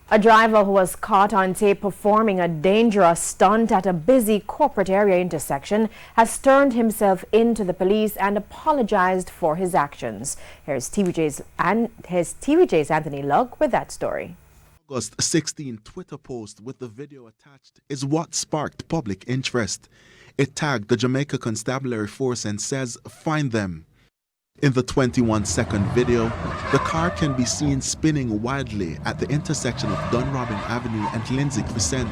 A driver who was caught on tape performing a dangerous stunt at a busy corporate area intersection has turned himself in to the police and apologized for his actions. Here's TVJ's Anthony Lugg with that story. August 16 Twitter post with the video attached is what sparked public interest. It tagged the Jamaica Constabulary Force and says, "Find them." In the 21-second video, the car can be seen spinning wildly at the intersection of Dunrobin Avenue and Lindsay Crescent.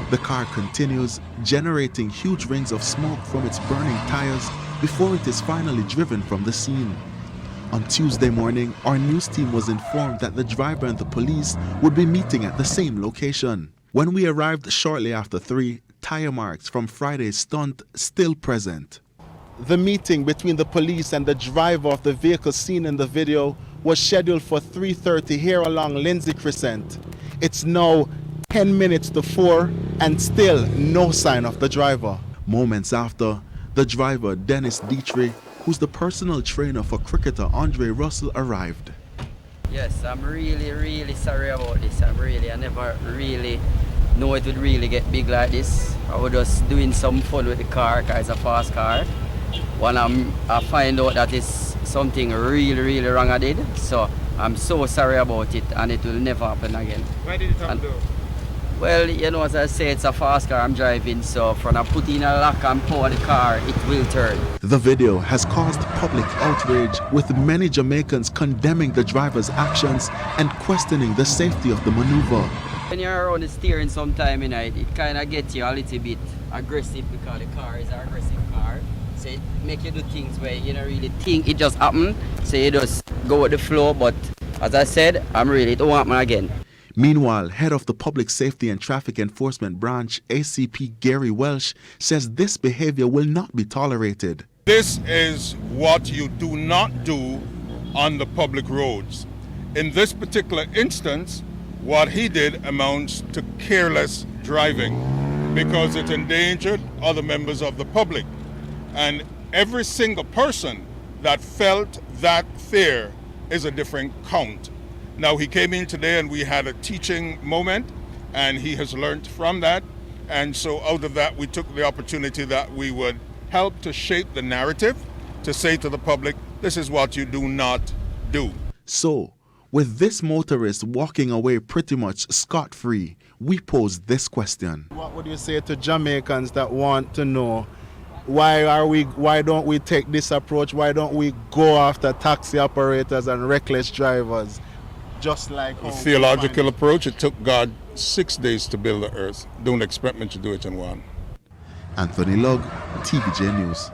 The car continues, generating huge rings of smoke from its burning tires before it is finally driven from the scene. On Tuesday morning, our news team was informed that the driver and the police would be meeting at the same location. When we arrived shortly after 3, tire marks from Friday's stunt still present. The meeting between the police and the driver of the vehicle seen in the video was scheduled for 3:30 here along Lindsay Crescent. It's now 10 minutes to 4 and still no sign of the driver. Moments after, the driver, Dennis Dietrich, who's the personal trainer for cricketer Andre Russell, arrived. Yes, I'm really sorry about this. I never really know it would really get big like this. I was just doing some fun with the car because it's a fast car. When I find out that it's something really wrong I did, so I'm so sorry about it, and it will never happen again. Why did it happen though? Well, you know, as I say, it's a fast car I'm driving, so from I put in a lock and power the car, it will turn. The video has caused public outrage, with many Jamaicans condemning the driver's actions and questioning the safety of the maneuver. When you're around the steering sometime, you know, it kind of gets you a little bit aggressive because the car is an aggressive car. So it make you do things where you don't really think it just happened. So you just go with the flow, but as I said, it won't happen again. Meanwhile, head of the Public Safety and Traffic Enforcement Branch, ACP Gary Welsh, says this behavior will not be tolerated. This is what you do not do on the public roads. In this particular instance, what he did amounts to careless driving because it endangered other members of the public. And every single person that felt that fear is a different count. Now, he came in today and we had a teaching moment, and he has learned from that. And so out of that, we took the opportunity that we would help to shape the narrative to say to the public, this is what you do not do. So, with this motorist walking away pretty much scot-free, we pose this question. What would you say to Jamaicans that want to know why don't we take this approach? Why don't we go after taxi operators and reckless drivers? Just like a theological approach, it took God 6 days to build the earth. Don't expect me to do it in one. Anthony Lugg, TVJ News.